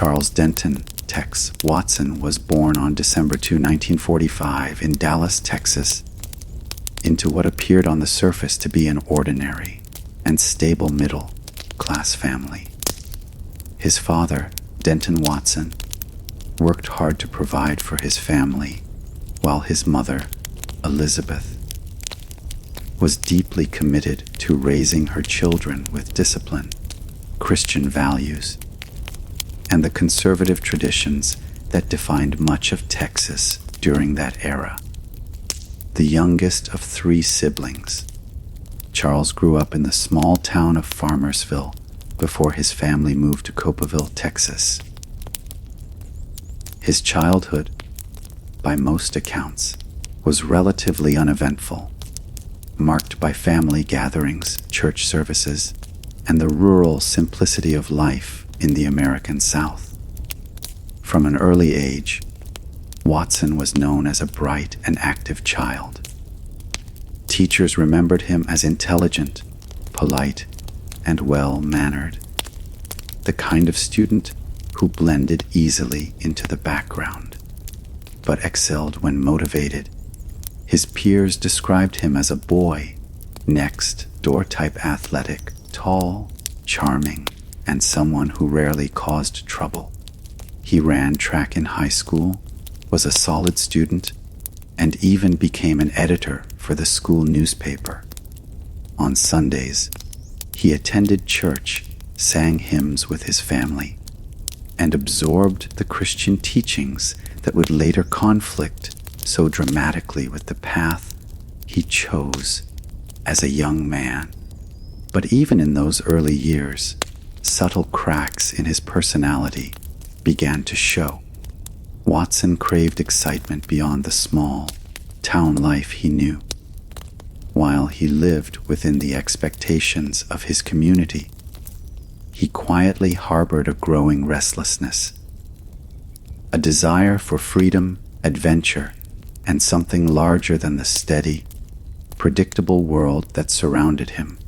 Charles Denton Tex Watson was born on December 2, 1945 in Dallas, Texas, into what appeared on the surface to be an ordinary and stable middle-class family. His father, Denton Watson, worked hard to provide for his family, while his mother, Elizabeth, was deeply committed to raising her children with discipline, Christian values, and the conservative traditions that defined much of Texas during that era. The youngest of 3 siblings, Charles grew up in the small town of Farmersville before his family moved to Coppeville, Texas. His childhood, by most accounts, was relatively uneventful, marked by family gatherings, church services, and the rural simplicity of life in the American South. From an early age, Watson was known as a bright and active child. Teachers remembered him as intelligent, polite, and well-mannered, the kind of student who blended easily into the background, but excelled when motivated. His peers described him as a boy, next-door type athletic, tall, charming, and someone who rarely caused trouble. He ran track in high school, was a solid student, and even became an editor for the school newspaper. On Sundays, he attended church, sang hymns with his family, and absorbed the Christian teachings that would later conflict so dramatically with the path he chose as a young man. But even in those early years, subtle cracks in his personality began to show. Watson craved excitement beyond the small town life he knew. While he lived within the expectations of his community, he quietly harbored a growing restlessness, a desire for freedom, adventure, and something larger than the steady, predictable world that surrounded him.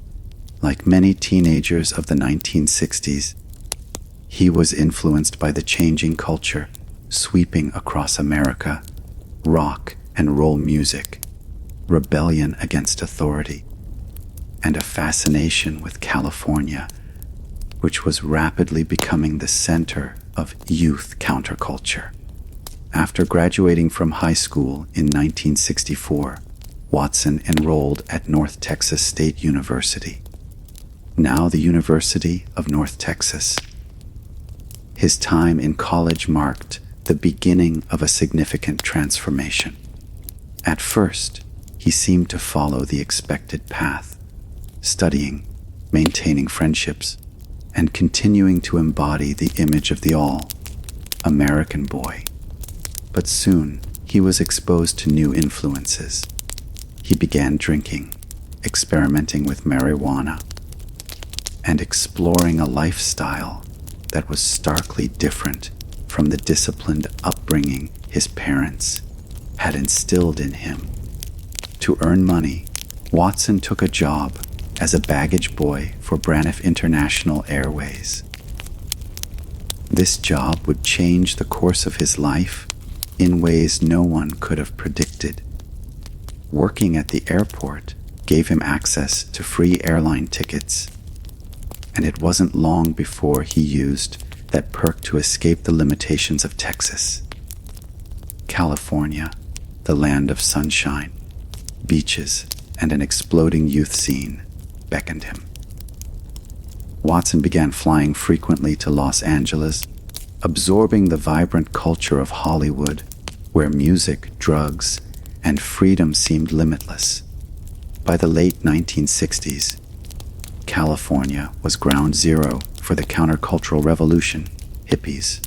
Like many teenagers of the 1960s, he was influenced by the changing culture sweeping across America, rock and roll music, rebellion against authority, and a fascination with California, which was rapidly becoming the center of youth counterculture. After graduating from high school in 1964, Watson enrolled at North Texas State University, now the University of North Texas. His time in college marked the beginning of a significant transformation. At first, he seemed to follow the expected path, studying, maintaining friendships, and continuing to embody the image of the all-American boy. But soon, he was exposed to new influences. He began drinking, experimenting with marijuana, and exploring a lifestyle that was starkly different from the disciplined upbringing his parents had instilled in him. To earn money, Watson took a job as a baggage boy for Braniff International Airways. This job would change the course of his life in ways no one could have predicted. Working at the airport gave him access to free airline tickets, and it wasn't long before he used that perk to escape the limitations of Texas. California, the land of sunshine, beaches, and an exploding youth scene, beckoned him. Watson began flying frequently to Los Angeles, absorbing the vibrant culture of Hollywood, where music, drugs, and freedom seemed limitless. By the late 1960s, California was ground zero for the countercultural revolution, hippies,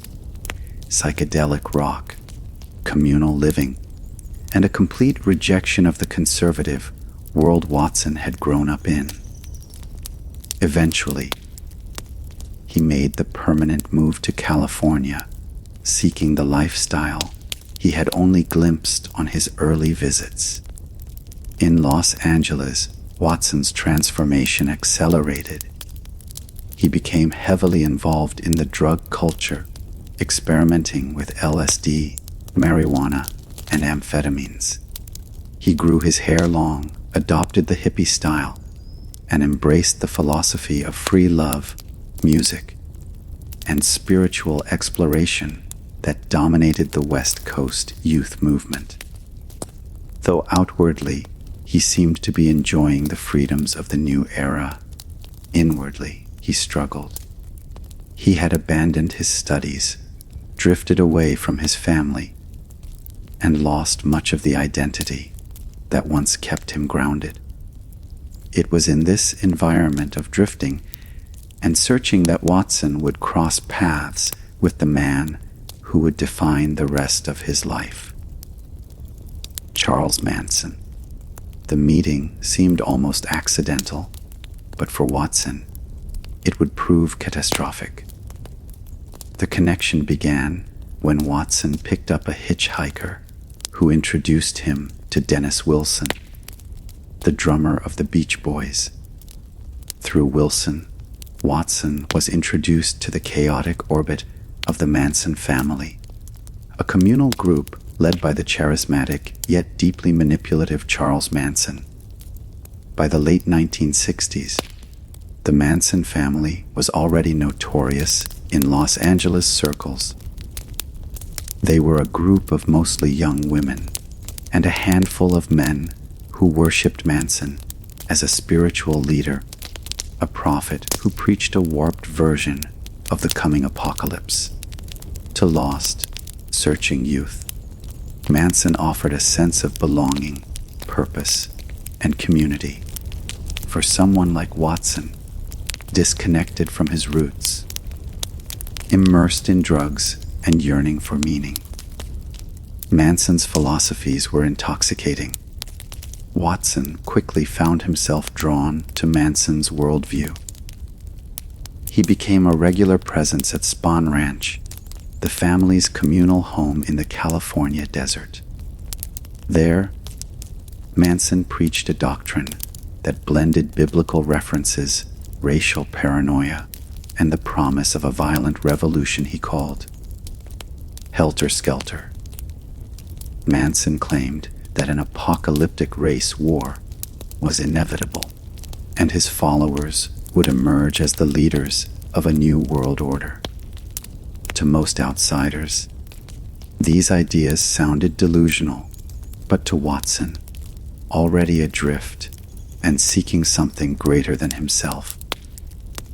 psychedelic rock, communal living, and a complete rejection of the conservative world Watson had grown up in. Eventually, he made the permanent move to California, seeking the lifestyle he had only glimpsed on his early visits. In Los Angeles, Watson's transformation accelerated. He became heavily involved in the drug culture, experimenting with LSD, marijuana, and amphetamines. He grew his hair long, adopted the hippie style, and embraced the philosophy of free love, music, and spiritual exploration that dominated the West Coast youth movement. Though outwardly, he seemed to be enjoying the freedoms of the new era, inwardly, he struggled. He had abandoned his studies, drifted away from his family, and lost much of the identity that once kept him grounded. It was in this environment of drifting and searching that Watson would cross paths with the man who would define the rest of his life. Charles Manson. The meeting seemed almost accidental, but for Watson, it would prove catastrophic. The connection began when Watson picked up a hitchhiker who introduced him to Dennis Wilson, the drummer of the Beach Boys. Through Wilson, Watson was introduced to the chaotic orbit of the Manson family, a communal group led by the charismatic yet deeply manipulative Charles Manson. By the late 1960s, the Manson family was already notorious in Los Angeles circles. They were a group of mostly young women and a handful of men who worshipped Manson as a spiritual leader, a prophet who preached a warped version of the coming apocalypse. To lost, searching youth, Manson offered a sense of belonging, purpose, and community. For someone like Watson, disconnected from his roots, immersed in drugs and yearning for meaning, Manson's philosophies were intoxicating. Watson quickly found himself drawn to Manson's worldview. He became a regular presence at Spahn Ranch, the family's communal home in the California desert. There, Manson preached a doctrine that blended biblical references, racial paranoia, and the promise of a violent revolution he called Helter Skelter. Manson claimed that an apocalyptic race war was inevitable, and his followers would emerge as the leaders of a new world order. To most outsiders, these ideas sounded delusional, but to Watson, already adrift and seeking something greater than himself,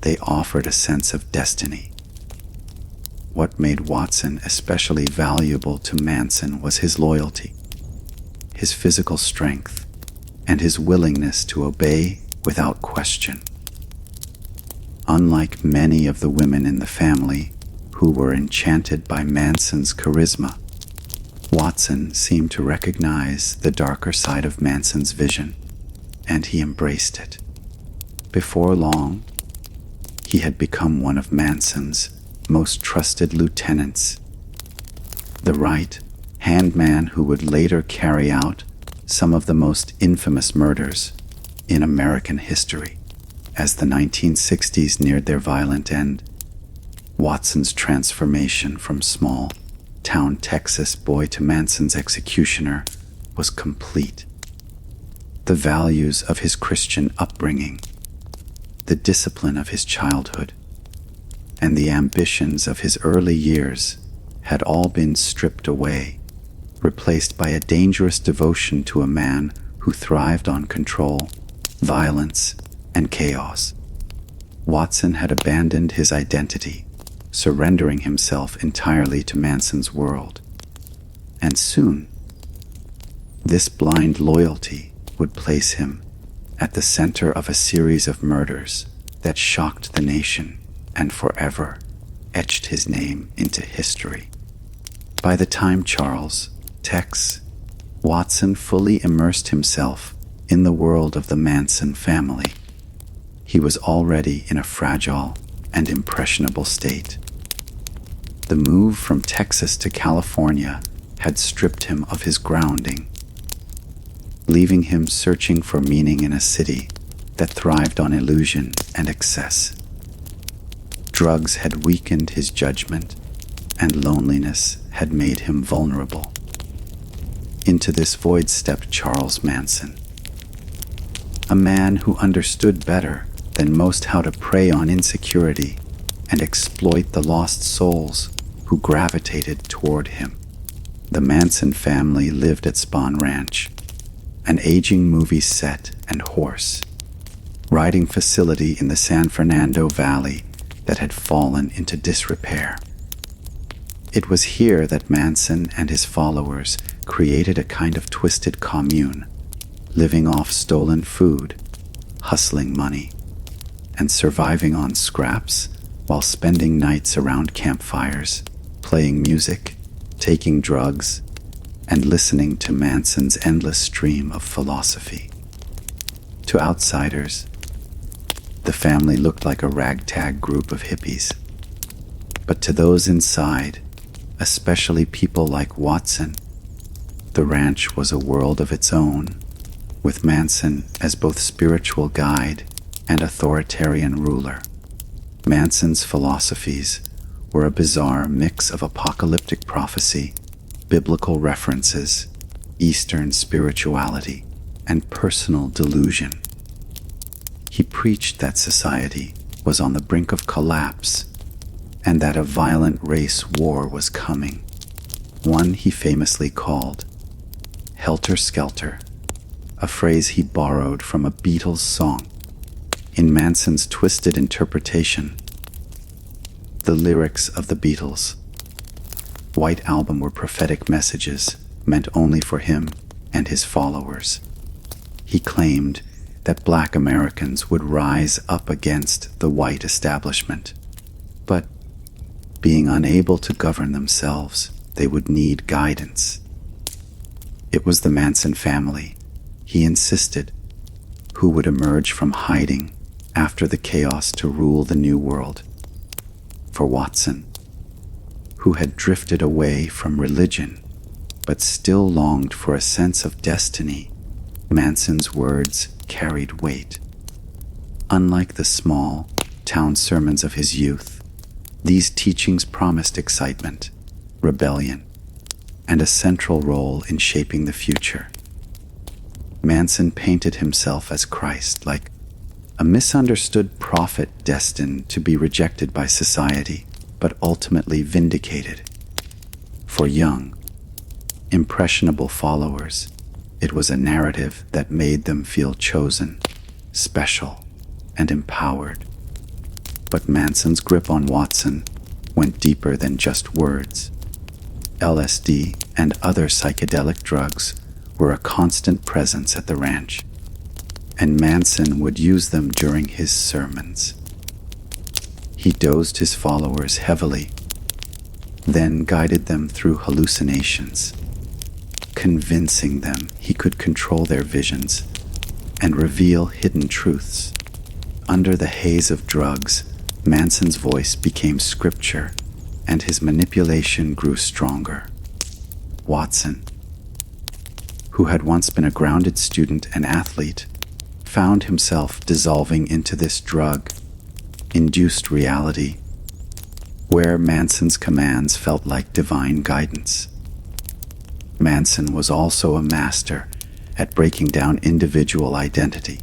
they offered a sense of destiny. What made Watson especially valuable to Manson was his loyalty, his physical strength, and his willingness to obey without question. Unlike many of the women in the family who were enchanted by Manson's charisma, Watson seemed to recognize the darker side of Manson's vision, and he embraced it. Before long, he had become one of Manson's most trusted lieutenants, the right-hand man who would later carry out some of the most infamous murders in American history. As the 1960s neared their violent end, Watson's transformation from small-town Texas boy to Manson's executioner was complete. The values of his Christian upbringing, the discipline of his childhood, and the ambitions of his early years had all been stripped away, replaced by a dangerous devotion to a man who thrived on control, violence, and chaos. Watson had abandoned his identity, surrendering himself entirely to Manson's world. And soon, this blind loyalty would place him at the center of a series of murders that shocked the nation and forever etched his name into history. By the time Charles, Tex, Watson fully immersed himself in the world of the Manson family, he was already in a fragile and impressionable state. The move from Texas to California had stripped him of his grounding, leaving him searching for meaning in a city that thrived on illusion and excess. Drugs had weakened his judgment, and loneliness had made him vulnerable. Into this void stepped Charles Manson, a man who understood better than most how to prey on insecurity and exploit the lost souls who gravitated toward him. The Manson family lived at Spahn Ranch, an aging movie set and horse riding facility in the San Fernando Valley that had fallen into disrepair. It was here that Manson and his followers created a kind of twisted commune, living off stolen food, hustling money, and surviving on scraps while spending nights around campfires, playing music, taking drugs, and listening to Manson's endless stream of philosophy. To outsiders, the family looked like a ragtag group of hippies. But to those inside, especially people like Watson, the ranch was a world of its own, with Manson as both spiritual guide and authoritarian ruler. Manson's philosophies were a bizarre mix of apocalyptic prophecy, biblical references, Eastern spirituality, and personal delusion. He preached that society was on the brink of collapse and that a violent race war was coming, one he famously called Helter Skelter, a phrase he borrowed from a Beatles song. In Manson's twisted interpretation, the lyrics of the Beatles' White Album were prophetic messages meant only for him and his followers. He claimed that Black Americans would rise up against the white establishment, but being unable to govern themselves, they would need guidance. It was the Manson family, he insisted, who would emerge from hiding after the chaos to rule the new world. For Watson, who had drifted away from religion but still longed for a sense of destiny, Manson's words carried weight. Unlike the small town sermons of his youth, these teachings promised excitement, rebellion, and a central role in shaping the future. Manson painted himself as Christ, like a misunderstood prophet destined to be rejected by society, but ultimately vindicated. For young, impressionable followers, it was a narrative that made them feel chosen, special, and empowered. But Manson's grip on Watson went deeper than just words. LSD and other psychedelic drugs were a constant presence at the ranch, and Manson would use them during his sermons. He dosed his followers heavily, then guided them through hallucinations, convincing them he could control their visions and reveal hidden truths. Under the haze of drugs, Manson's voice became scripture, and his manipulation grew stronger. Watson, who had once been a grounded student and athlete, found himself dissolving into this drug-induced reality, where Manson's commands felt like divine guidance. Manson was also a master at breaking down individual identity.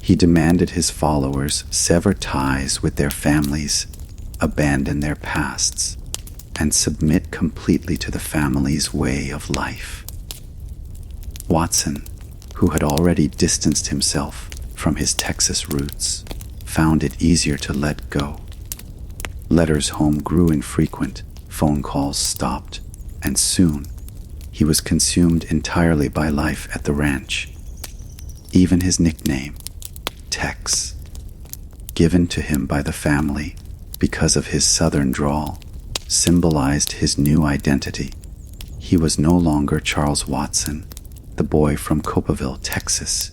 He demanded his followers sever ties with their families, abandon their pasts, and submit completely to the family's way of life. Watson, who had already distanced himself from his Texas roots, found it easier to let go. Letters home grew infrequent, phone calls stopped, and soon he was consumed entirely by life at the ranch. Even his nickname, Tex, given to him by the family because of his southern drawl, symbolized his new identity. He was no longer Charles Watson, the boy from Copeville, Texas.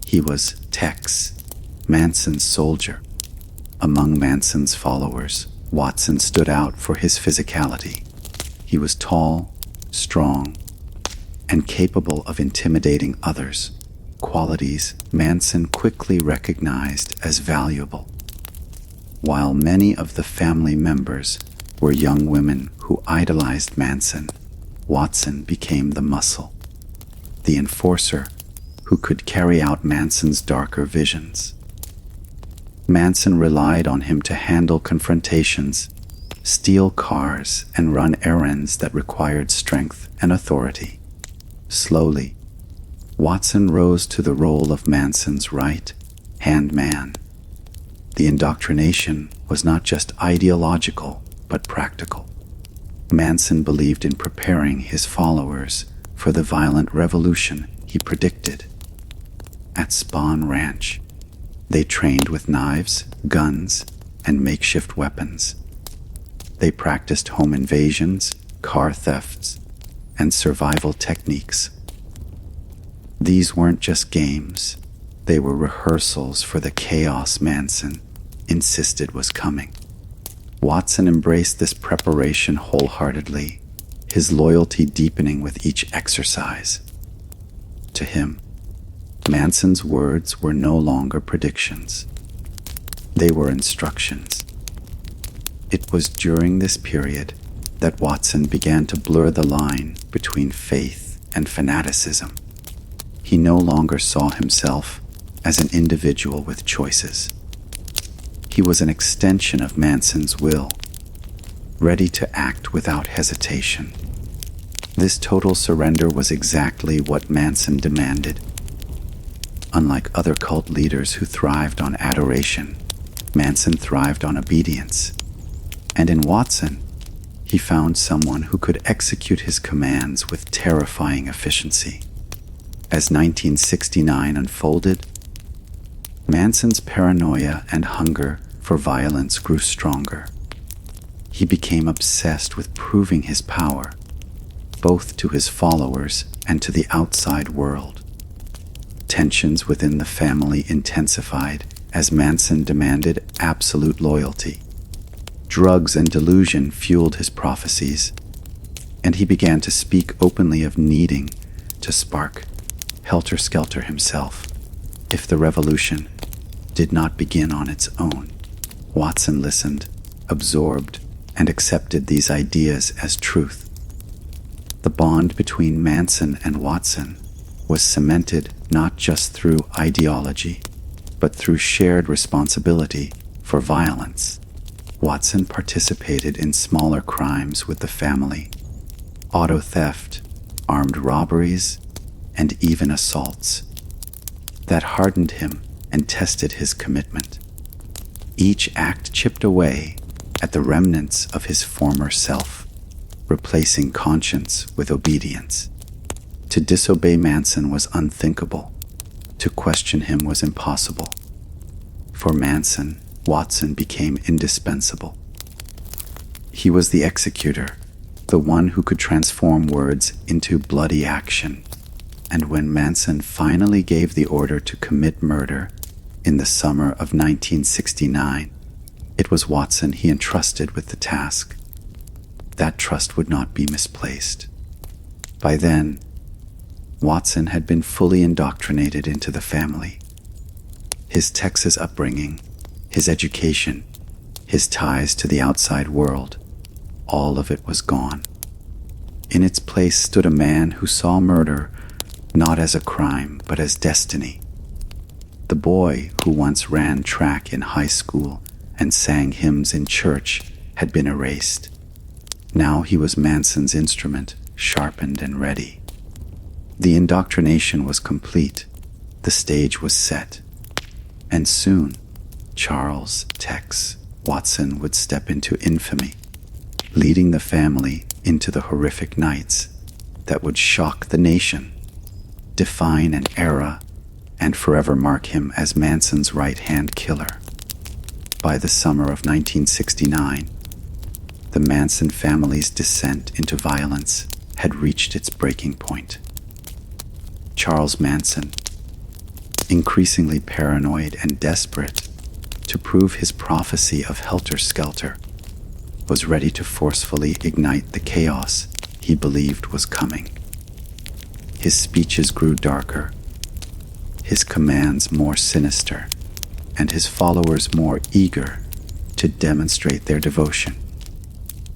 He was Tex, Manson's soldier. Among Manson's followers, Watson stood out for his physicality. He was tall, strong, and capable of intimidating others, qualities Manson quickly recognized as valuable. While many of the family members were young women who idolized Manson. Watson became the muscle, the enforcer who could carry out Manson's darker visions. Manson relied on him to handle confrontations, steal cars, and run errands that required strength and authority. Slowly, Watson rose to the role of Manson's right-hand man. The indoctrination was not just ideological, but practical. Manson believed in preparing his followers for the violent revolution he predicted. At Spawn Ranch, they trained with knives, guns, and makeshift weapons. They practiced home invasions, car thefts, and survival techniques. These weren't just games, they were rehearsals for the chaos Manson insisted was coming. Watson embraced this preparation wholeheartedly, his loyalty deepening with each exercise. To him, Manson's words were no longer predictions. They were instructions. It was during this period that Watson began to blur the line between faith and fanaticism. He no longer saw himself as an individual with choices. He was an extension of Manson's will, ready to act without hesitation. This total surrender was exactly what Manson demanded. Unlike other cult leaders who thrived on adoration, Manson thrived on obedience. And in Watson, he found someone who could execute his commands with terrifying efficiency. As 1969 unfolded, Manson's paranoia and hunger for violence grew stronger. He became obsessed with proving his power, both to his followers and to the outside world. Tensions within the family intensified as Manson demanded absolute loyalty. Drugs and delusion fueled his prophecies, and he began to speak openly of needing to spark helter-skelter himself if the revolution did not begin on its own. Watson listened, absorbed, and accepted these ideas as truth. The bond between Manson and Watson was cemented not just through ideology, but through shared responsibility for violence. Watson participated in smaller crimes with the family, auto theft, armed robberies, and even assaults. That hardened him and tested his commitment. Each act chipped away at the remnants of his former self, replacing conscience with obedience. To disobey Manson was unthinkable. To question him was impossible. For Manson, Watson became indispensable. He was the executor, the one who could transform words into bloody action. And when Manson finally gave the order to commit murder in the summer of 1969, it was Watson he entrusted with the task. That trust would not be misplaced. By then, Watson had been fully indoctrinated into the family. His Texas upbringing, his education, his ties to the outside world, all of it was gone. In its place stood a man who saw murder not as a crime, but as destiny. The boy who once ran track in high school and sang hymns in church had been erased. Now he was Manson's instrument, sharpened and ready. The indoctrination was complete. The stage was set. And soon, Charles Tex Watson would step into infamy, leading the family into the horrific nights that would shock the nation, define an era, and forever mark him as Manson's right-hand killer. By the summer of 1969, the Manson family's descent into violence had reached its breaking point. Charles Manson, increasingly paranoid and desperate to prove his prophecy of helter-skelter, was ready to forcefully ignite the chaos he believed was coming. His speeches grew darker, his commands more sinister, and his followers more eager to demonstrate their devotion.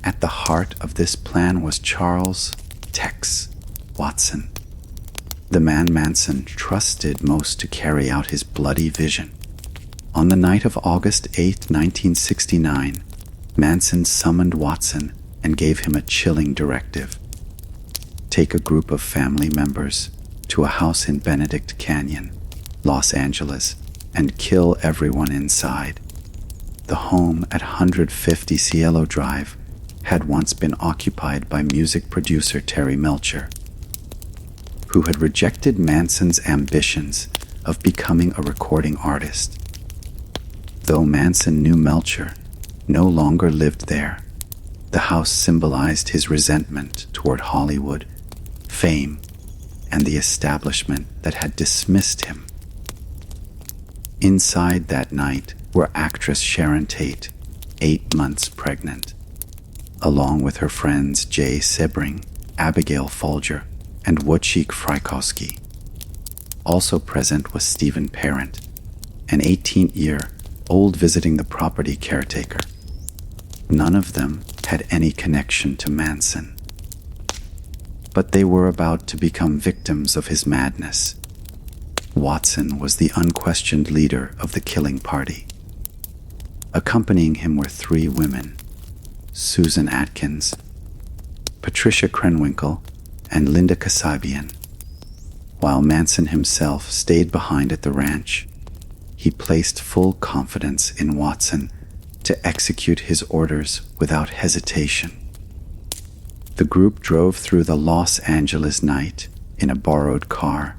At the heart of this plan was Charles Tex Watson, the man Manson trusted most to carry out his bloody vision. On the night of August 8, 1969, Manson summoned Watson and gave him a chilling directive. Take a group of family members to a house in Benedict Canyon, Los Angeles, and kill everyone inside. The home at 150 Cielo Drive had once been occupied by music producer Terry Melcher, who had rejected Manson's ambitions of becoming a recording artist. Though Manson knew Melcher no longer lived there, the house symbolized his resentment toward Hollywood, fame, and the establishment that had dismissed him. Inside that night were actress Sharon Tate, 8 months pregnant, along with her friends Jay Sebring, Abigail Folger, and Wojciech Frykowski. Also present was Stephen Parent, an 18-year-old visiting the property caretaker. None of them had any connection to Manson, but they were about to become victims of his madness. Watson was the unquestioned leader of the killing party. Accompanying him were 3 women: Susan Atkins, Patricia Krenwinkel, and Linda Kasabian. While Manson himself stayed behind at the ranch, he placed full confidence in Watson to execute his orders without hesitation. The group drove through the Los Angeles night in a borrowed car,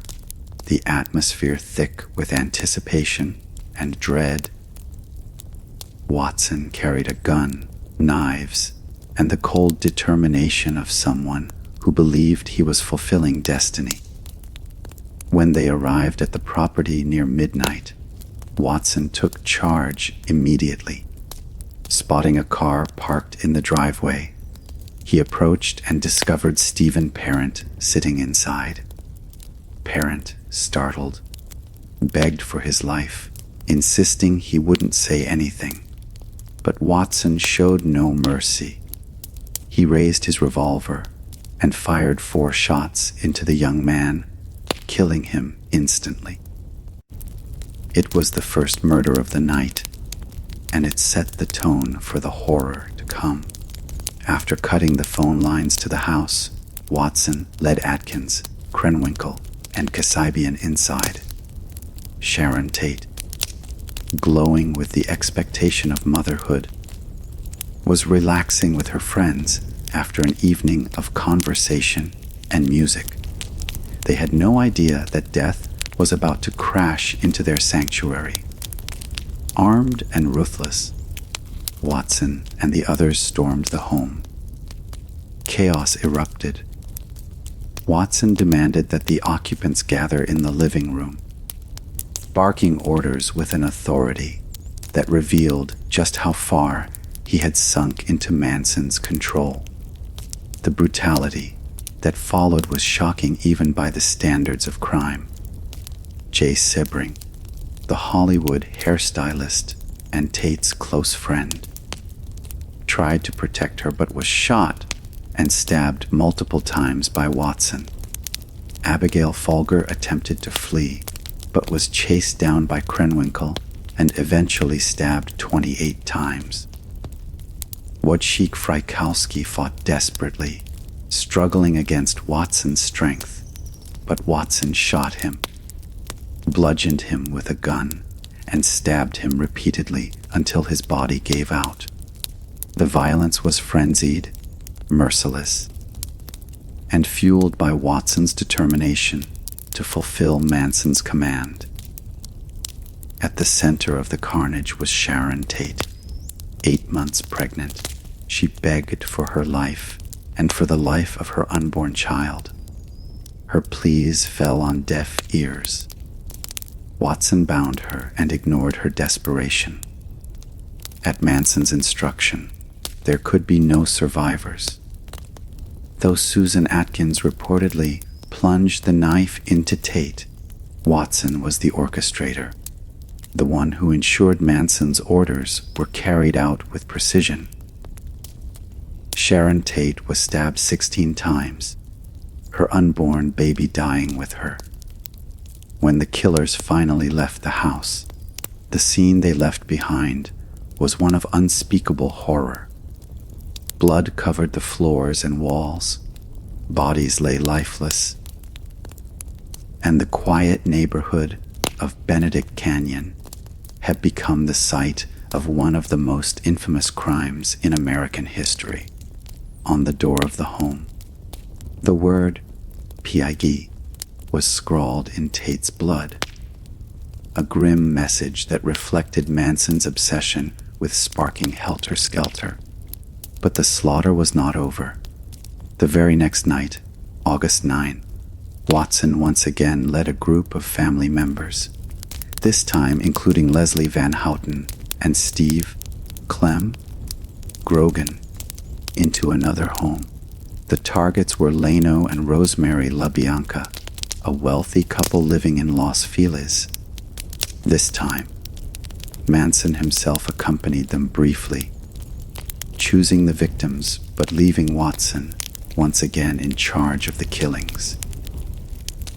the atmosphere thick with anticipation and dread. Watson carried a gun, knives, and the cold determination of someone who believed he was fulfilling destiny. When they arrived at the property near midnight, Watson took charge immediately. Spotting a car parked in the driveway, he approached and discovered Stephen Parent sitting inside. Parent, startled, begged for his life, insisting he wouldn't say anything. But Watson showed no mercy. He raised his revolver and fired 4 shots into the young man, killing him instantly. It was the first murder of the night, and it set the tone for the horror to come. After cutting the phone lines to the house, Watson led Atkins, Krenwinkel, and Kasabian inside. Sharon Tate, glowing with the expectation of motherhood, was relaxing with her friends after an evening of conversation and music. They had no idea that death was about to crash into their sanctuary. Armed and ruthless, Watson and the others stormed the home. Chaos erupted. Watson demanded that the occupants gather in the living room, barking orders with an authority that revealed just how far he had sunk into Manson's control. The brutality that followed was shocking even by the standards of crime. Jay Sebring, the Hollywood hairstylist and Tate's close friend, tried to protect her but was shot and stabbed multiple times by Watson. Abigail Folger attempted to flee, but was chased down by Krenwinkel and eventually stabbed 28 times. Wojciech Frykowski fought desperately, struggling against Watson's strength, but Watson shot him, bludgeoned him with a gun, and stabbed him repeatedly until his body gave out. The violence was frenzied, merciless, and fueled by Watson's determination to fulfill Manson's command. At the center of the carnage was Sharon Tate, 8 months pregnant. She begged for her life and for the life of her unborn child. Her pleas fell on deaf ears. Watson bound her and ignored her desperation. At Manson's instruction, there could be no survivors. Though Susan Atkins reportedly plunged the knife into Tate, Watson was the orchestrator, the one who ensured Manson's orders were carried out with precision. Sharon Tate was stabbed 16 times, her unborn baby dying with her. When the killers finally left the house, the scene they left behind was one of unspeakable horror. Blood covered the floors and walls, bodies lay lifeless, and the quiet neighborhood of Benedict Canyon had become the site of one of the most infamous crimes in American history. On the door of the home, the word Piagi was scrawled in Tate's blood, a grim message that reflected Manson's obsession with sparking helter-skelter. But the slaughter was not over. The very next night, August 9, Watson once again led a group of family members, this time including Leslie Van Houten and Steve Clem Grogan, into another home. The targets were Leno and Rosemary LaBianca, a wealthy couple living in Los Feliz. This time, Manson himself accompanied them briefly, choosing the victims but leaving Watson once again in charge of the killings.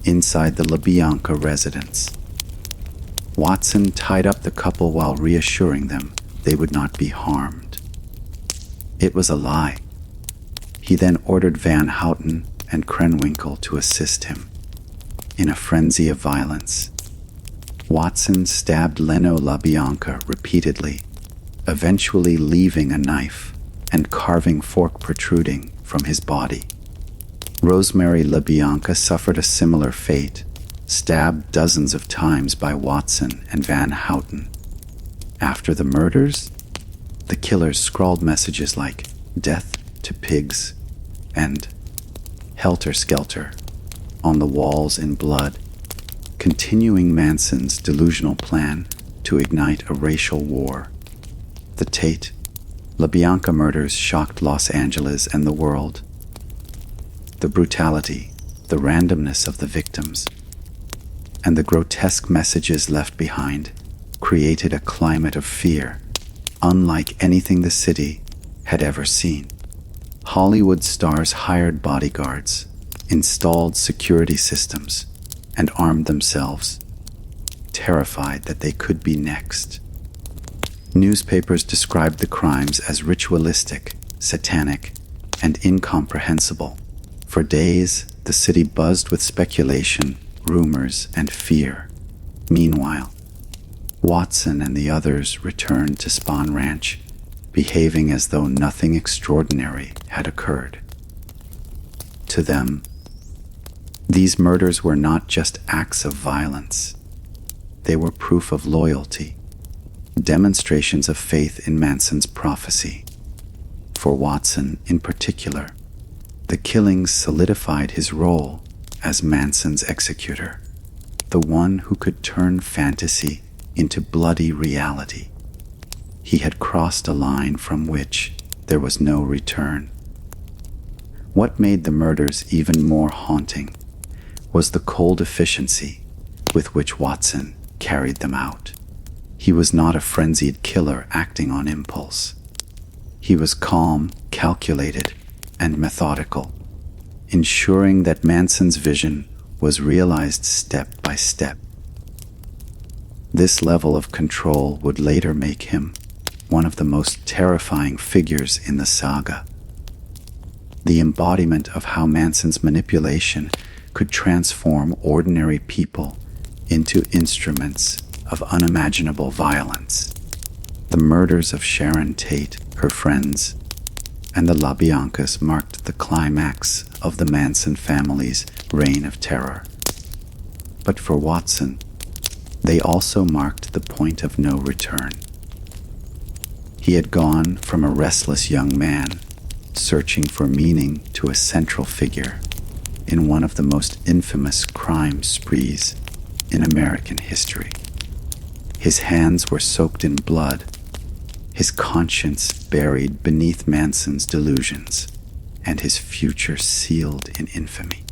Inside the LaBianca residence, Watson tied up the couple while reassuring them they would not be harmed. It was a lie. He then ordered Van Houten and Krenwinkel to assist him. In a frenzy of violence, Watson stabbed Leno LaBianca repeatedly, eventually leaving a knife and carving fork protruding from his body. Rosemary LaBianca suffered a similar fate, stabbed dozens of times by Watson and Van Houten. After the murders, the killers scrawled messages like "Death to pigs" and "Helter Skelter" on the walls in blood, continuing Manson's delusional plan to ignite a racial war. The Tate-LaBianca murders shocked Los Angeles and the world. The brutality, the randomness of the victims, and the grotesque messages left behind created a climate of fear unlike anything the city had ever seen. Hollywood stars hired bodyguards, installed security systems, and armed themselves, terrified that they could be next. Newspapers described the crimes as ritualistic, satanic, and incomprehensible. For days, the city buzzed with speculation, rumors, and fear. Meanwhile, Watson and the others returned to Spahn Ranch, behaving as though nothing extraordinary had occurred. To them, these murders were not just acts of violence. They were proof of loyalty, demonstrations of faith in Manson's prophecy. For Watson, in particular, the killings solidified his role as Manson's executor, the one who could turn fantasy into bloody reality. He had crossed a line from which there was no return. What made the murders even more haunting was the cold efficiency with which Watson carried them out. He was not a frenzied killer acting on impulse. He was calm, calculated, and methodical, ensuring that Manson's vision was realized step by step. This level of control would later make him one of the most terrifying figures in the saga. The embodiment of how Manson's manipulation could transform ordinary people into instruments of unimaginable violence. The murders of Sharon Tate, her friends, and the LaBiancas marked the climax of the Manson family's reign of terror. But for Watson, they also marked the point of no return. He had gone from a restless young man searching for meaning to a central figure in one of the most infamous crime sprees in American history. His hands were soaked in blood, his conscience buried beneath Manson's delusions, and his future sealed in infamy.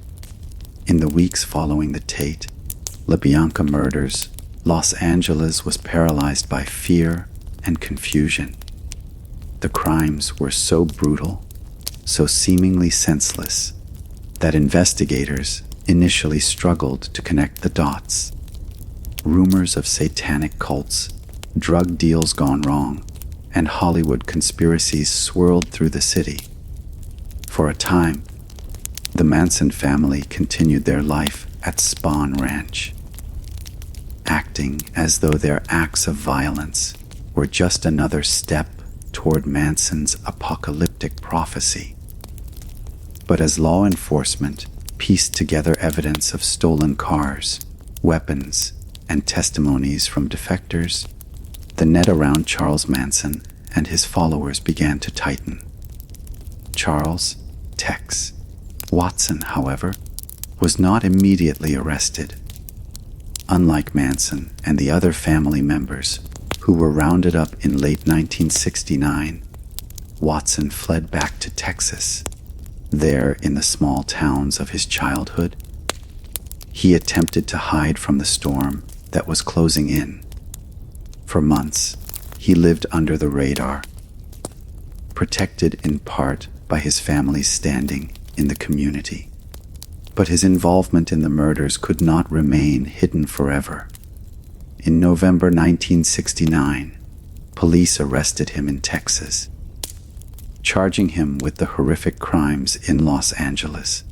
In the weeks following the Tate-LaBianca murders, Los Angeles was paralyzed by fear and confusion. The crimes were so brutal so seemingly senseless that investigators initially struggled to connect the dots. Rumors of satanic cults, drug deals gone wrong, and Hollywood conspiracies swirled through the city. For a time, the Manson family continued their life at Spahn Ranch, acting as though their acts of violence were just another step toward Manson's apocalyptic prophecy. But as law enforcement pieced together evidence of stolen cars, weapons, and testimonies from defectors, the net around Charles Manson and his followers began to tighten. Charles Tex Watson, however, was not immediately arrested. Unlike Manson and the other family members who were rounded up in late 1969, Watson fled back to Texas. There, in the small towns of his childhood, he attempted to hide from the storm that was closing in. For months, he lived under the radar, protected in part by his family's standing in the community. But his involvement in the murders could not remain hidden forever. In November 1969, police arrested him in Texas, charging him with the horrific crimes in Los Angeles.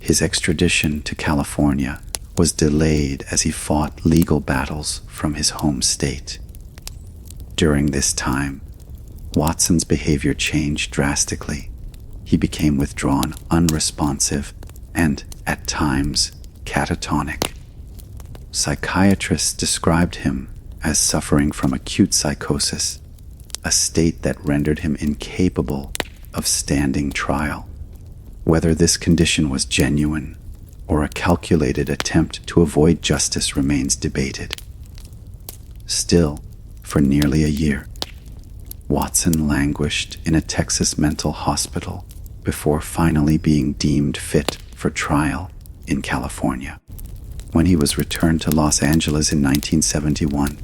His extradition to California was delayed as he fought legal battles from his home state. During this time, Watson's behavior changed drastically. He became withdrawn, unresponsive, and, at times, catatonic. Psychiatrists described him as suffering from acute psychosis, a state that rendered him incapable of standing trial. Whether this condition was genuine or a calculated attempt to avoid justice remains debated. Still, for nearly a year, Watson languished in a Texas mental hospital before finally being deemed fit for trial in California. When he was returned to Los Angeles in 1971,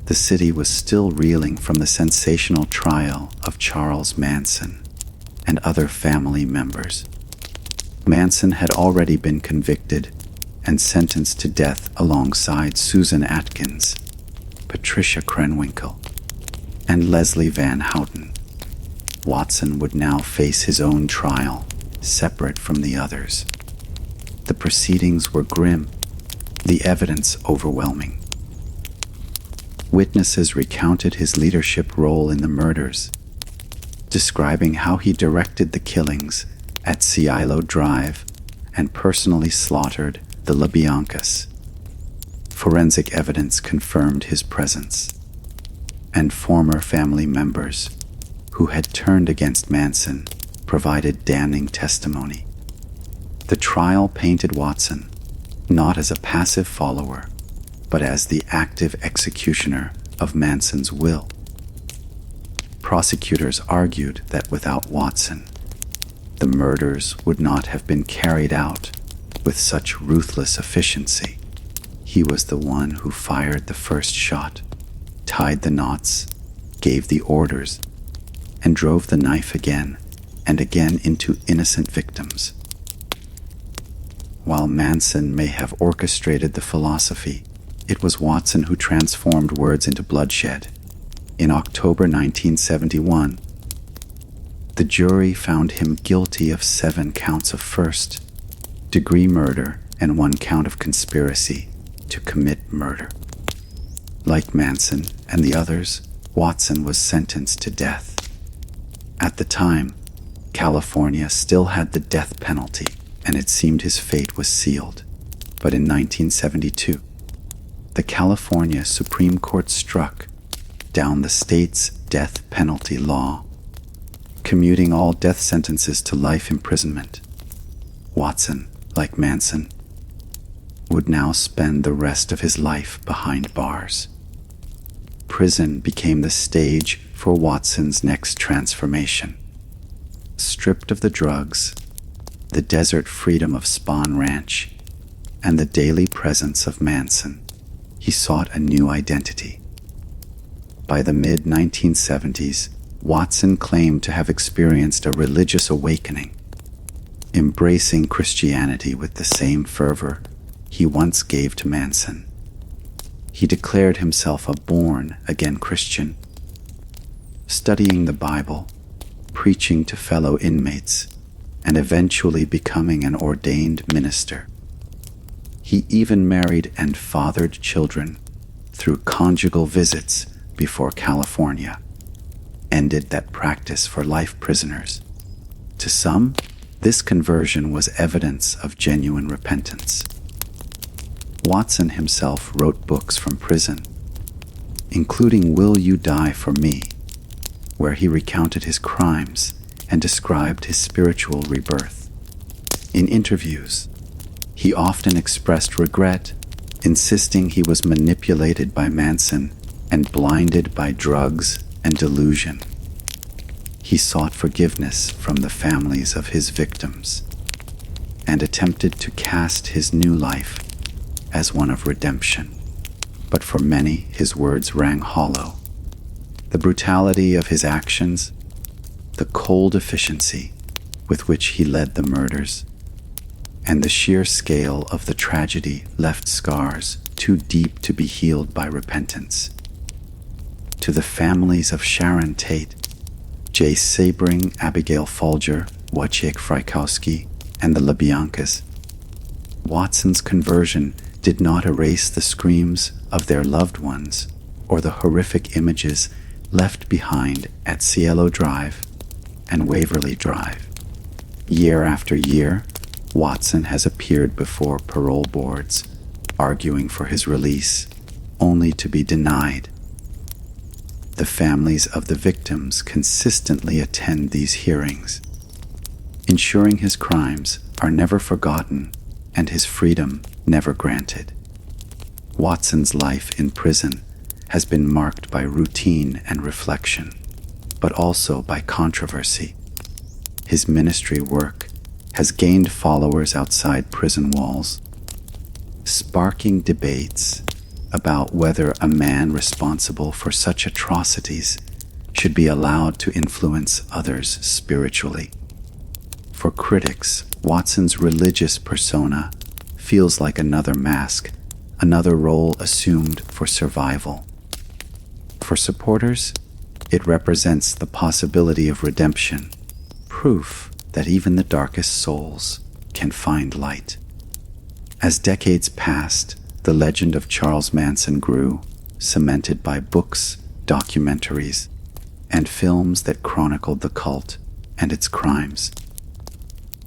the city was still reeling from the sensational trial of Charles Manson and other family members. Manson had already been convicted and sentenced to death alongside Susan Atkins, Patricia Krenwinkel, and Leslie Van Houten. Watson would now face his own trial, separate from the others. The proceedings were grim, the evidence overwhelming. Witnesses recounted his leadership role in the murders, describing how he directed the killings at Cielo Drive and personally slaughtered the LaBiancas. Forensic evidence confirmed his presence, and former family members who had turned against Manson provided damning testimony. The trial painted Watson not as a passive follower, but as the active executioner of Manson's will. Prosecutors argued that without Watson, the murders would not have been carried out with such ruthless efficiency. He was the one who fired the first shot, tied the knots, gave the orders, and drove the knife again and again into innocent victims. While Manson may have orchestrated the philosophy, it was Watson who transformed words into bloodshed. In October 1971, the jury found him guilty of 7 counts of first-degree murder and 1 count of conspiracy to commit murder. Like Manson and the others, Watson was sentenced to death. At the time, California still had the death penalty, and it seemed his fate was sealed. But in 1972, the California Supreme Court struck down the state's death penalty law, commuting all death sentences to life imprisonment. Watson, like Manson, would now spend the rest of his life behind bars. Prison became the stage for Watson's next transformation. Stripped of the drugs, the desert freedom of Spahn Ranch, and the daily presence of Manson, he sought a new identity. By the mid-1970s, Watson claimed to have experienced a religious awakening, embracing Christianity with the same fervor he once gave to Manson. He declared himself a born-again Christian, studying the Bible, preaching to fellow inmates, and eventually becoming an ordained minister. He even married and fathered children through conjugal visits before California ended that practice for life prisoners. To some, this conversion was evidence of genuine repentance. Watson himself wrote books from prison, including Will You Die for Me, where he recounted his crimes and described his spiritual rebirth. In interviews, he often expressed regret, insisting he was manipulated by Manson and blinded by drugs and delusion. He sought forgiveness from the families of his victims and attempted to cast his new life as one of redemption. But for many, his words rang hollow. The brutality of his actions, the cold efficiency with which he led the murders, and the sheer scale of the tragedy left scars too deep to be healed by repentance. To the families of Sharon Tate, Jay Sebring, Abigail Folger, Wojciech Frykowski, and the LaBiancas, Watson's conversion did not erase the screams of their loved ones or the horrific images left behind at Cielo Drive and Waverly Drive. Year after year, Watson has appeared before parole boards, arguing for his release, only to be denied. The families of the victims consistently attend these hearings, ensuring his crimes are never forgotten and his freedom never granted. Watson's life in prison has been marked by routine and reflection, but also by controversy. His ministry work has gained followers outside prison walls, sparking debates about whether a man responsible for such atrocities should be allowed to influence others spiritually. For critics, Watson's religious persona feels like another mask, another role assumed for survival. For supporters, it represents the possibility of redemption, proof that even the darkest souls can find light. As decades passed, the legend of Charles Manson grew, cemented by books, documentaries, and films that chronicled the cult and its crimes.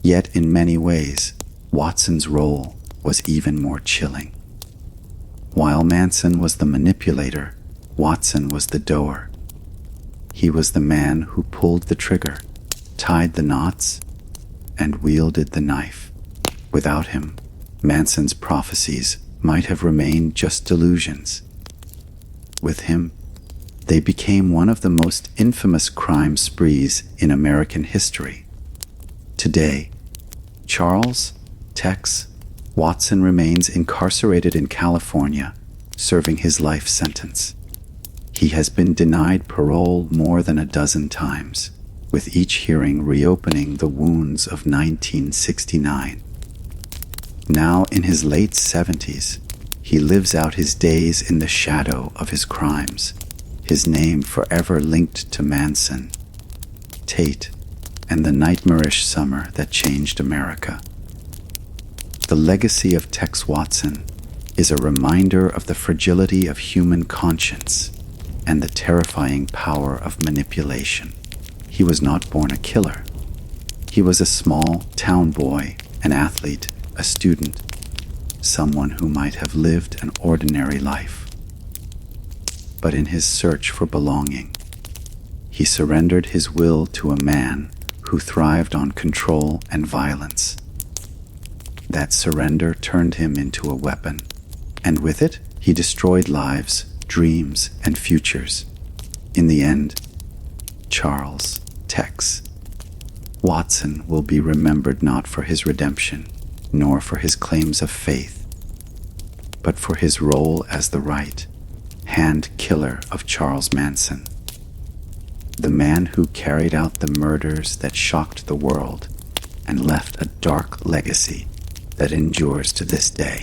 Yet in many ways, Watson's role was even more chilling. While Manson was the manipulator, Watson was the doer. He was the man who pulled the trigger, tied the knots, and wielded the knife. Without him, Manson's prophecies might have remained just delusions. With him, they became one of the most infamous crime sprees in American history. Today, Charles Tex Watson remains incarcerated in California, serving his life sentence. He has been denied parole more than a dozen times, with each hearing reopening the wounds of 1969. Now in his late 70s, he lives out his days in the shadow of his crimes, his name forever linked to Manson, Tate, and the nightmarish summer that changed America. The legacy of Tex Watson is a reminder of the fragility of human conscience and the terrifying power of manipulation. He was not born a killer. He was a small town boy, an athlete, a student, someone who might have lived an ordinary life. But in his search for belonging, he surrendered his will to a man who thrived on control and violence. That surrender turned him into a weapon, and with it, he destroyed lives, dreams, and futures. In the end, Charles Tex Watson will be remembered not for his redemption, nor for his claims of faith, but for his role as the right-hand killer of Charles Manson. the man who carried out the murders that shocked the world and left a dark legacy that endures to this day.